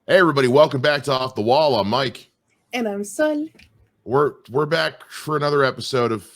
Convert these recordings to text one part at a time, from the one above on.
Hey everybody, welcome back to Off the Wall. I'm Mike. And I'm Sol. We're back for another episode of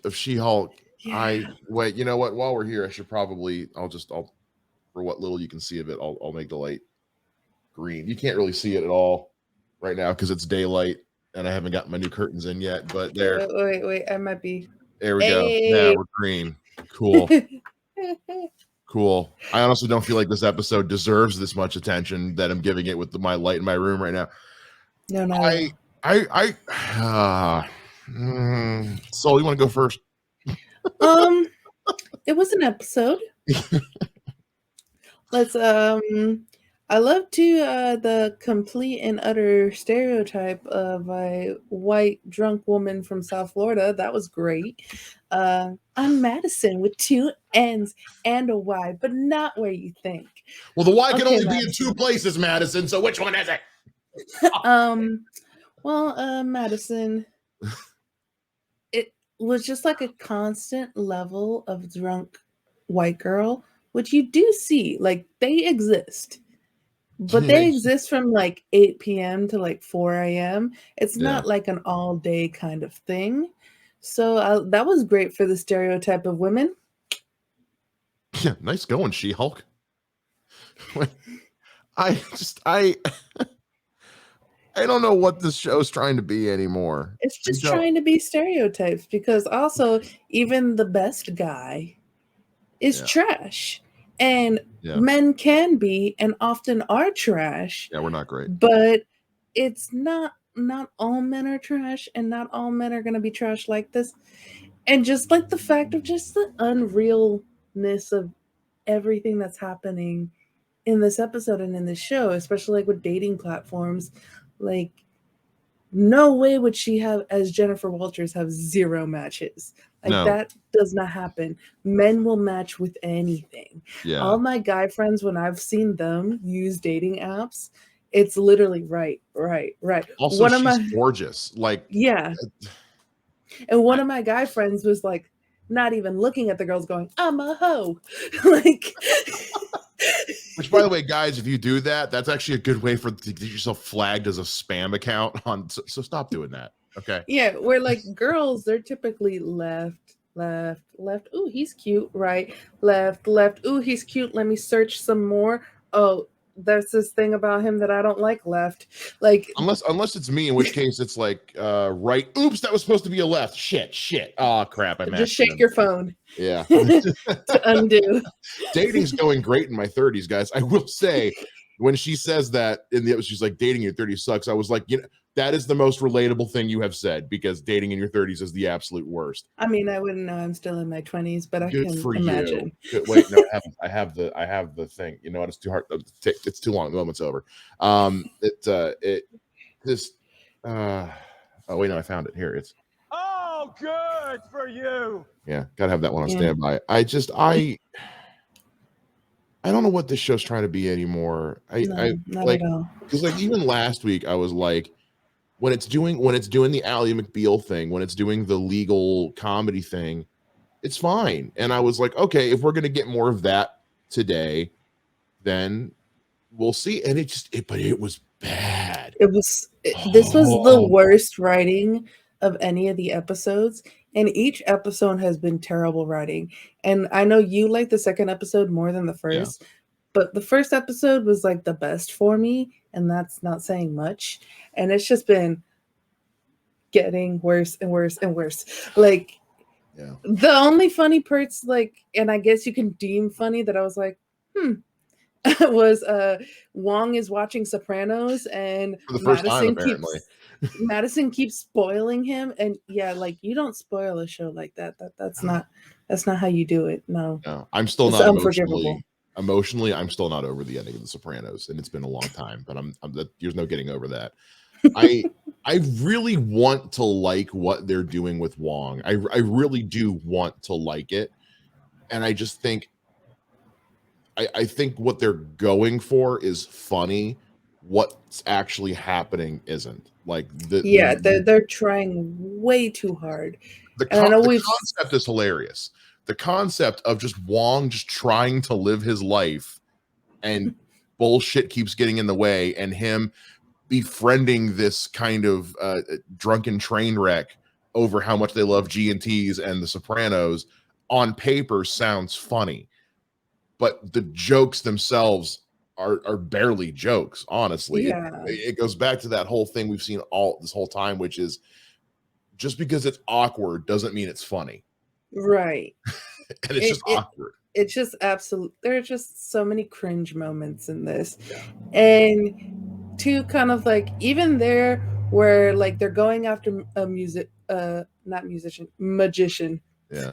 She-Hulk. Yeah. Wait, you know what? While we're here, I'll for what little you can see of it, I'll make the light green. You can't really see it at all right now because it's daylight and I haven't got my new curtains in yet, but there. Wait, I might be. There we go. Now we're green. Cool. Cool. I honestly don't feel like this episode deserves this much attention that I'm giving it with my light in my room right now. No. So you want to go first? It was an episode. Let's I love the complete and utter stereotype of a white drunk woman from South Florida. That was great. I'm Madison with two N's and a Y, but not where you think. Well, the Y can only be in two places, Madison. So which one is it? Madison, it was just like a constant level of drunk white girl, which you do see. Like, they exist. But they exist from like 8 p.m. to like 4 a.m. It's not like an all day kind of thing. So that was great for the stereotype of women. Yeah, nice going, She-Hulk. I don't know what this show's trying to be anymore. It's just trying to be stereotypes because also even the best guy is trash. And men can be and often are trash. Yeah, we're not great. But it's not all men are trash and not all men are going to be trash like this. And just like the fact of just the unrealness of everything that's happening in this episode and in this show, especially like with dating platforms, like no way would she have, as Jennifer Walters, have zero matches. Like that does not happen. Men will match with anything. Yeah. All my guy friends, when I've seen them use dating apps, it's literally right. Also, she's gorgeous. Like, yeah. And one of my guy friends was like, not even looking at the girls, going, "I'm a hoe." Like. Which, by the way, guys, if you do that, that's actually a good way to get yourself flagged as a spam account. So stop doing that. Okay. Yeah, where like girls, they're typically left. Ooh, he's cute. Right, left. Ooh, he's cute. Let me search some more. Oh, there's this thing about him that I don't like. Left. Like unless it's me, in which case it's like right. Oops, that was supposed to be a left. Shit. Oh crap! I just shake your phone. Yeah. To undo. Dating's going great in my 30s, guys. I will say, when she says that in the episode, she's like, dating in your 30s sucks. I was like, that is the most relatable thing you have said, because dating in your 30s is the absolute worst. I mean, I wouldn't know. I'm still in my 20s, but Good I can for imagine. You. Wait, no, I have the thing. You know what? It's too hard. It's too long. The moment's over. Oh wait, no, I found it. Here it's. Oh, good for you. Yeah, gotta have that one on standby. I don't know what this show's trying to be anymore. Not like, at all. Because like even last week, I was like, when it's doing the Ally McBeal thing, when it's doing the legal comedy thing, it's fine. And I was like, okay, if we're gonna get more of that today, then we'll see. And but it was bad. This was the worst writing of any of the episodes, and each episode has been terrible writing. And I know you like the second episode more than the first, but the first episode was like the best for me, and that's not saying much. And it's just been getting worse and worse and worse. Like, the only funny parts, like, and I guess you can deem funny, that I was like, was Wong is watching Sopranos, and for the first time, apparently. Madison keeps spoiling him, and like, you don't spoil a show like that. That's not how you do it. No, I'm still not emotionally. I'm still not over the ending of The Sopranos, and it's been a long time. But there's no getting over that. I really want to like what they're doing with Wong. I really do want to like it, and I just think. I think what they're going for is funny. What's actually happening isn't. Like they're trying way too hard. The concept is hilarious. The concept of just Wong just trying to live his life and bullshit keeps getting in the way, and him befriending this kind of drunken train wreck over how much they love G&Ts and The Sopranos on paper sounds funny, but the jokes themselves are barely jokes, honestly. Yeah. It goes back to that whole thing we've seen all this whole time, which is just because it's awkward doesn't mean it's funny. Right. And it's just awkward. It's just absolute. There are just so many cringe moments in this. And to kind of like, even there where like they're going after a magician. Yeah.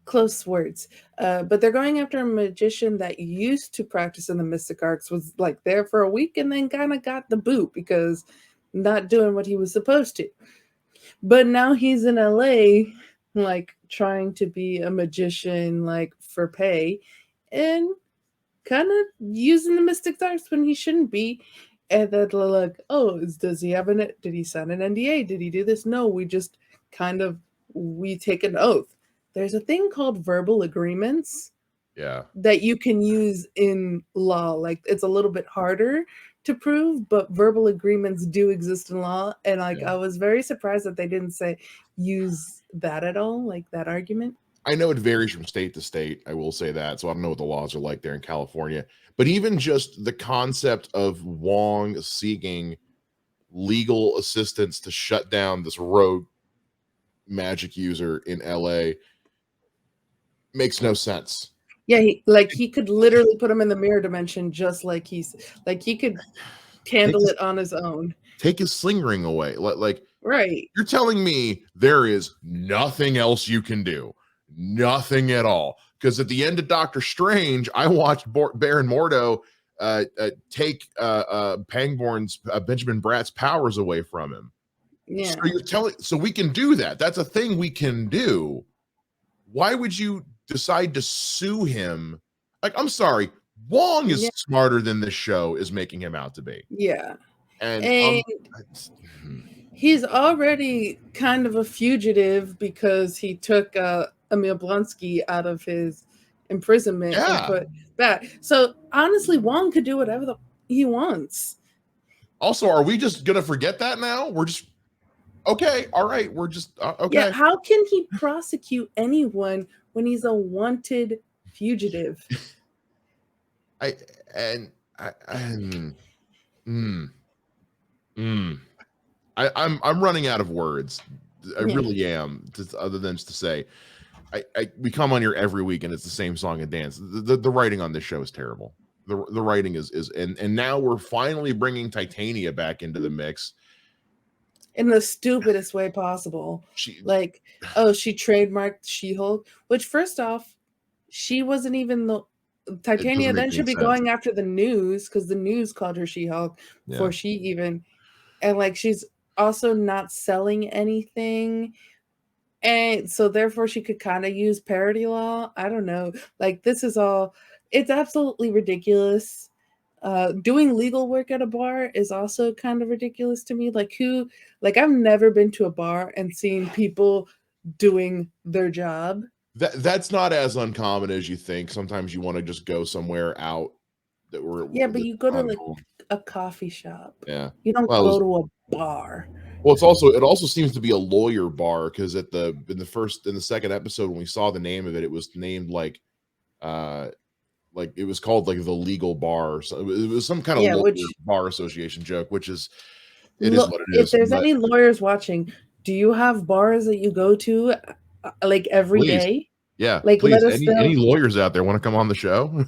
Close words. But they're going after a magician that used to practice in the Mystic Arts, was like there for a week and then kind of got the boot because not doing what he was supposed to. But now he's in LA, like trying to be a magician, like for pay, and kind of using the Mystic Arts when he shouldn't be. And then like, oh, does he have did he sign an NDA? Did he do this? No, we just we take an oath. There's a thing called verbal agreements. Yeah. That you can use in law. Like it's a little bit harder to prove, but verbal agreements do exist in law. And like I was very surprised that they didn't use that at all, like that argument. I know it varies from state to state. I will say that. So I don't know what the laws are like there in California. But even just the concept of Wong seeking legal assistance to shut down this rogue magic user in LA makes no sense. Yeah, he could literally put him in the mirror dimension, just like he could handle it on his own. Take his sling ring away. Like right. You're telling me there is nothing else you can do. Nothing at all. Because at the end of Doctor Strange, I watched Baron Mordo take Pangborn's Benjamin Bratt's powers away from him. Yeah. So we can do that. That's a thing we can do. Why would you decide to sue him? Like, I'm sorry, Wong is smarter than this show is making him out to be. Yeah. And he's already kind of a fugitive because he took Emil Blonsky out of his imprisonment and put back. So honestly, Wong could do whatever he wants. Also, are we just gonna forget that now? We're just okay. All right, we're just okay. Yeah, how can he prosecute anyone when he's a wanted fugitive? I'm running out of words. I really am. Other than just to say, we come on here every week and it's the same song and dance. The writing on this show is terrible. The writing is and now we're finally bringing Titania back into the mix in the stupidest way possible. She trademarked She-Hulk, which first off, she wasn't even Titania then should be going after the news because the news called her She-Hulk before she even, and like she's also not selling anything. And so therefore she could kind of use parody law. I don't know. Like this is all, it's absolutely ridiculous. Doing legal work at a bar is also kind of ridiculous to me. I've never been to a bar and seen people doing their job. That's not as uncommon as you think. Sometimes you want to just go somewhere out but you go to like a coffee shop. Yeah. You don't go to a bar. Well, it also seems to be a lawyer bar because in the second episode when we saw the name of it, it was named like it was called like the legal bar. So it was some kind of lawyer bar association joke, which is is what it is. If there's any lawyers watching, do you have bars that you go to like every day? Yeah, like please. Any lawyers out there want to come on the show?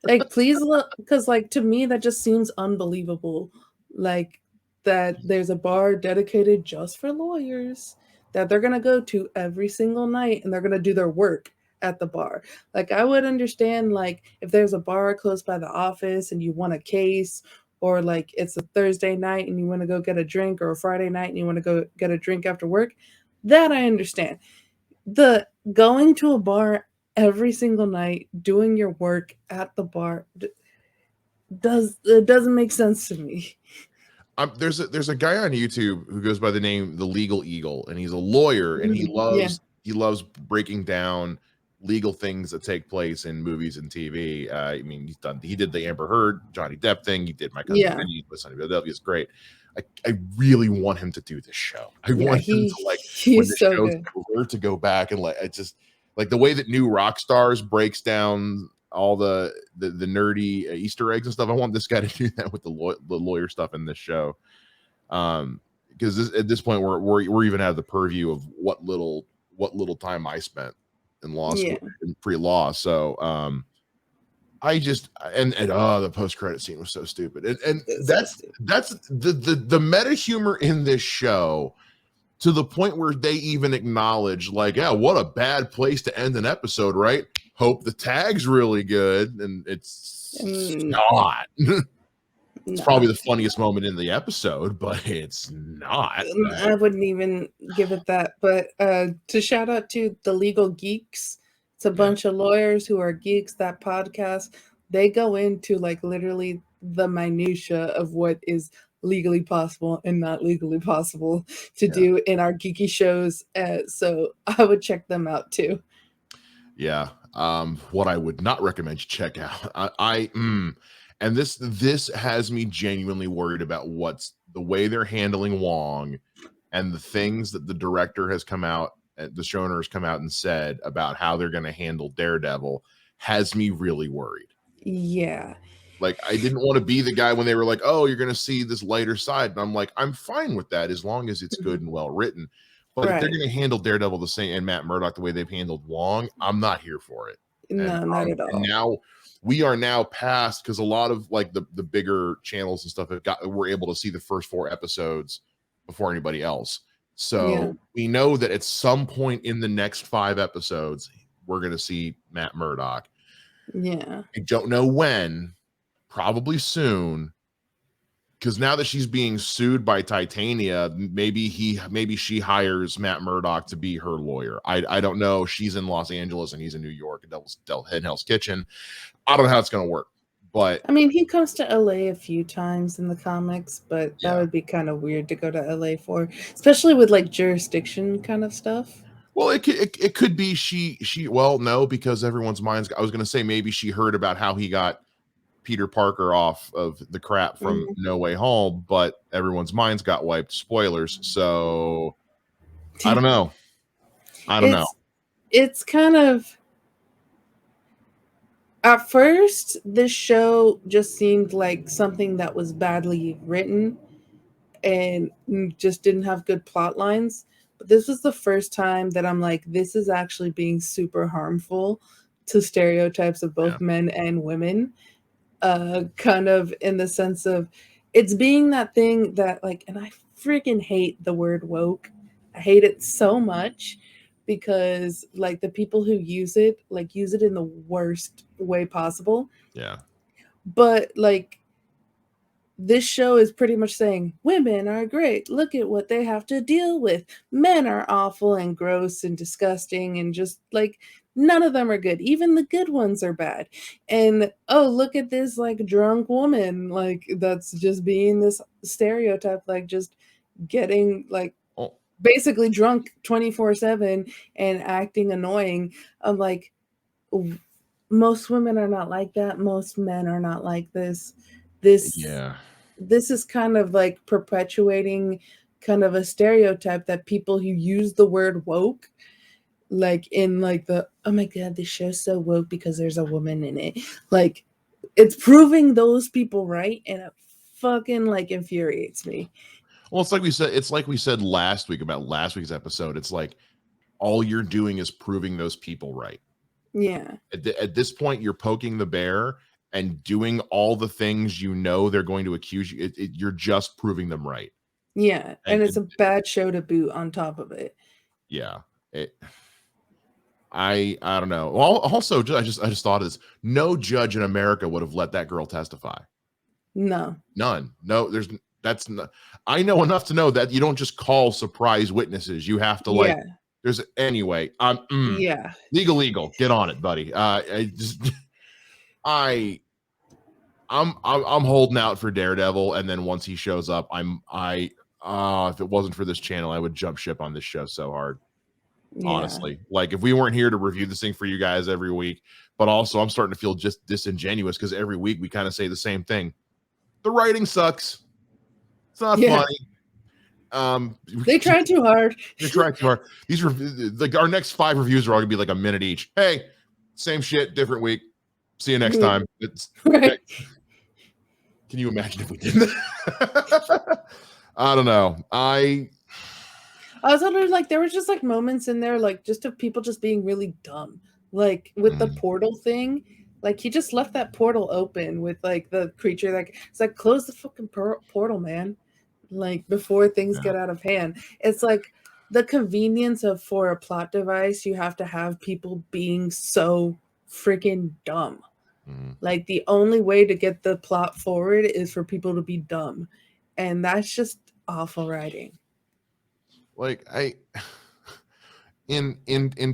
Like, please look, because like to me that just seems unbelievable. Like that there's a bar dedicated just for lawyers that they're gonna go to every single night and they're gonna do their work at the bar. Like I would understand like if there's a bar close by the office and you want a case, or like it's a Thursday night and you want to go get a drink, or a Friday night and you want to go get a drink after work, that I understand. The going to a bar every single night, doing your work at the bar, doesn't make sense to me. There's a guy on YouTube who goes by the name The Legal Eagle, and he's a lawyer, and he loves breaking down legal things that take place in movies and TV. I mean, he did the Amber Heard, Johnny Depp thing. He did My Cousin Vinny with Sunny Philadelphia. It's great. I really want him to do this show. I want him to, like, when the so show's good. over, to go back and, like, I just like the way that New Rock Stars breaks down all the nerdy Easter eggs and stuff. I want this guy to do that with the lawyer stuff in this show. Because at this point we're even out of the purview of what little time I spent in law school, in pre-law. So I just the post-credit scene was so stupid. And that's the meta humor in this show, to the point where they even acknowledge, like, yeah, what a bad place to end an episode, right? Hope the tag's really good, and it's not. It's probably the funniest moment in the episode, but it's not. I wouldn't even give it that. But to shout out to the Legal Geeks, it's a bunch of lawyers who are geeks. That podcast, they go into, like, literally the minutia of what is legally possible and not legally possible to do in our geeky shows. So I would check them out too. Yeah. What I would not recommend you check out. And this has me genuinely worried about what's the way they're handling Wong, and the things that the director has come out, the showrunner has come out and said about how they're going to handle Daredevil, has me really worried. Yeah. Like, I didn't want to be the guy when they were like, oh, you're going to see this lighter side. And I'm like, I'm fine with that as long as it's good and well written. But if they're going to handle Daredevil the same, and Matt Murdock the way they've handled Wong, I'm not here for it. No, not at all. And now we are now past, because a lot of, like, the bigger channels and stuff were able to see the first 4 episodes before anybody else. So we know that at some point in the next 5 episodes, we're going to see Matt Murdock. Yeah. I don't know when. Probably soon, because now that she's being sued by Titania, maybe she hires Matt Murdock to be her lawyer. I don't know. She's in Los Angeles and he's in New York in Hell's Kitchen. I don't know how it's going to work, but I mean, he comes to LA a few times in the comics, but that would be kind of weird to go to LA for, especially with, like, jurisdiction kind of stuff. Well, it could be she well, no, because everyone's minds. I was going to say maybe she heard about how he got Peter Parker off of the crap from No Way Home, but everyone's minds got wiped. Spoilers. So I don't know. It's kind of, at first, this show just seemed like something that was badly written and just didn't have good plot lines. But this was the first time that I'm like, this is actually being super harmful to stereotypes of both men and women. Kind of in the sense of it's being that thing that, like, and I freaking hate the word woke. I hate it so much because, like, the people who use it in the worst way possible. Yeah. But, like, this show is pretty much saying women are great. Look at what they have to deal with. Men are awful and gross and disgusting and just, like, none of them are good. Even the good ones are bad. And, oh, look at this, like, drunk woman. Like, that's just being this stereotype, like, just getting, like, basically drunk 24/7 and acting annoying. I'm like, most women are not like that. Most men are not like this. This is kind of like perpetuating kind of a stereotype that people who use the word woke, like, in, like, the, oh my god, this show's so woke because there's a woman in it, like, it's proving those people right, and it fucking, like, infuriates me. Well, it's like we said last week about last week's episode. It's like all you're doing is proving those people right. Yeah. At this point, you're poking the bear and doing all the things you know they're going to accuse you. You're just proving them right. Yeah, and it's a bad show to boot on top of it. Yeah. I don't know. Well, also, I just thought of this. No judge in America would have let that girl testify. No. None. No, that's not. I know enough to know that you don't just call surprise witnesses. You have to, like, there's anyway. Legal. Get on it, buddy. I'm holding out for Daredevil, and then once he shows up, if it wasn't for this channel, I would jump ship on this show so hard. honestly. Like, if we weren't here to review this thing for you guys every week, but also I'm starting to feel just disingenuous because every week we kind of say the same thing. The writing sucks. It's not funny. They tried too hard. They tried too hard. These like our next 5 reviews are all gonna be like a minute each. Hey, same shit, different week. See you next time. It's right. Can you imagine if we did that? I don't know. I was wondering, like, there was just like moments in there, like, just of people just being really dumb, like with the portal thing. Like, he just left that portal open with like the creature. Like, it's like, close the fucking portal, man. Like, before things get out of hand. It's like the convenience of, for a plot device, you have to have people being so freaking dumb. Like, the only way to get the plot forward is for people to be dumb, and that's just awful writing. Like, in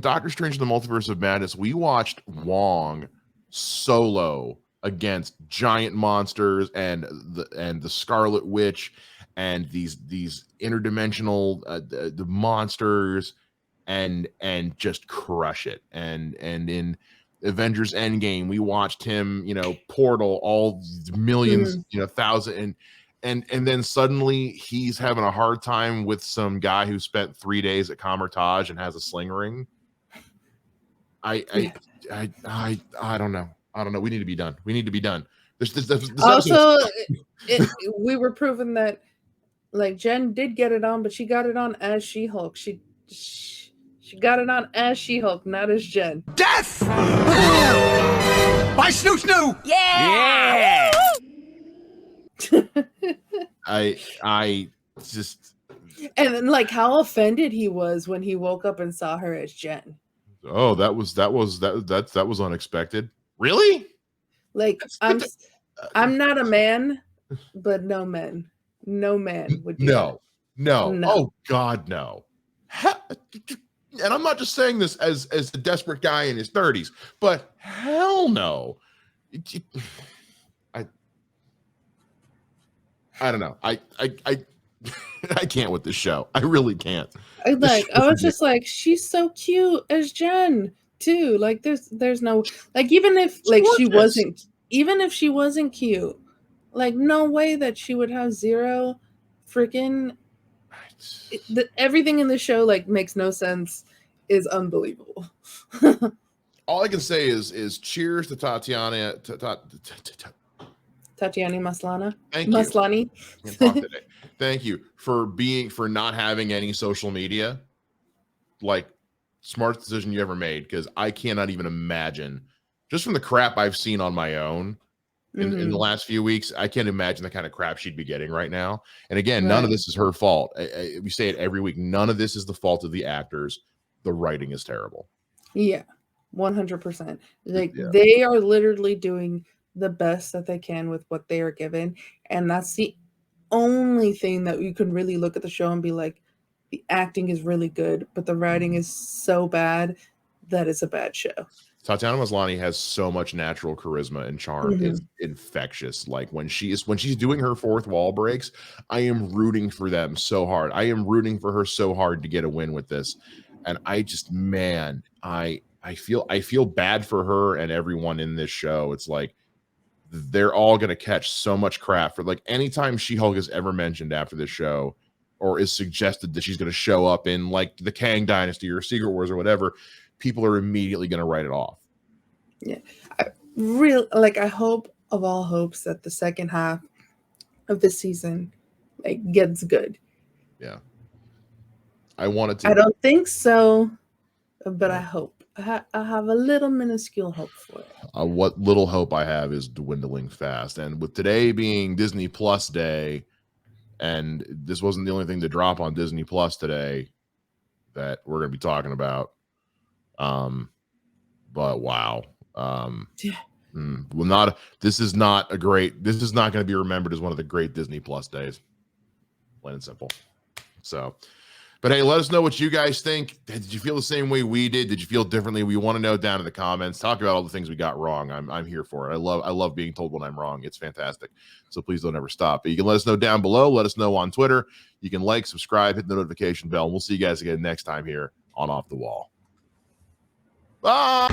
Doctor Strange and the Multiverse of Madness, we watched Wong solo against giant monsters and the Scarlet Witch and these interdimensional the monsters and just crush it. And in Avengers Endgame, we watched him, portal all millions, thousand, and then suddenly he's having a hard time with some guy who spent 3 days at Comertage and has a sling ring. I don't know. We need to be done. This also, we were proven that, like, Jen did get it on, but she got it on as She-Hulk. She got it on as She-Hulk, not as Jen. Death! By Snoo! Yeah! I just, and then, like, how offended he was when he woke up and saw her as Jen. Oh, that was unexpected. Really? Like, I'm not a man, but no man would do that. No. Oh God, no. And I'm not just saying this as a desperate guy in his 30s, but hell no. I don't know. I can't with this show. I really can't. I was just like, she's so cute as Jen too. Like, there's no, like, even if she wasn't cute, like, no way that she would have zero freaking. Everything in the show, like, makes no sense. Is unbelievable. All I can say is cheers to Tatiana. Tatiana Maslany. Thank you. Maslany. Thank you for not having any social media. Like, smartest decision you ever made, because I cannot even imagine, just from the crap I've seen on my own in the last few weeks, I can't imagine the kind of crap she'd be getting right now. And again, none of this is her fault. We say it every week. None of this is the fault of the actors. The writing is terrible. Yeah, 100%. Like, they are literally doing the best that they can with what they are given, and that's the only thing that you can really look at the show and be like, the acting is really good, but the writing is so bad that it's a bad show. Tatiana Maslany has so much natural charisma and charm. It's infectious. Like, when she's doing her fourth wall breaks, I am rooting for them so hard. I am rooting for her so hard to get a win with this. And I just, man, I feel bad for her and everyone in this show. It's like, they're all going to catch so much crap for, like, anytime She-Hulk is ever mentioned after this show, or is suggested that she's going to show up in, like, the Kang Dynasty or Secret Wars or whatever, people are immediately going to write it off. Yeah. I hope of all hopes that the second half of the season, like, gets good. Yeah. I want it to. I don't think so, but I hope. I have a little minuscule hope for it. What little hope I have is dwindling fast. And with today being Disney Plus Day, and this wasn't the only thing to drop on Disney Plus today that we're going to be talking about. But wow. This is not going to be remembered as one of the great Disney Plus days. Plain and simple. So, but hey, let us know what you guys think. Did you feel the same way we did? Did you feel differently? We want to know down in the comments. Talk about all the things we got wrong. I'm here for it. I love being told when I'm wrong. It's fantastic. So please don't ever stop. But you can let us know down below. Let us know on Twitter. You can like, subscribe, hit the notification bell, and we'll see you guys again next time here on Off the Wall. Ah!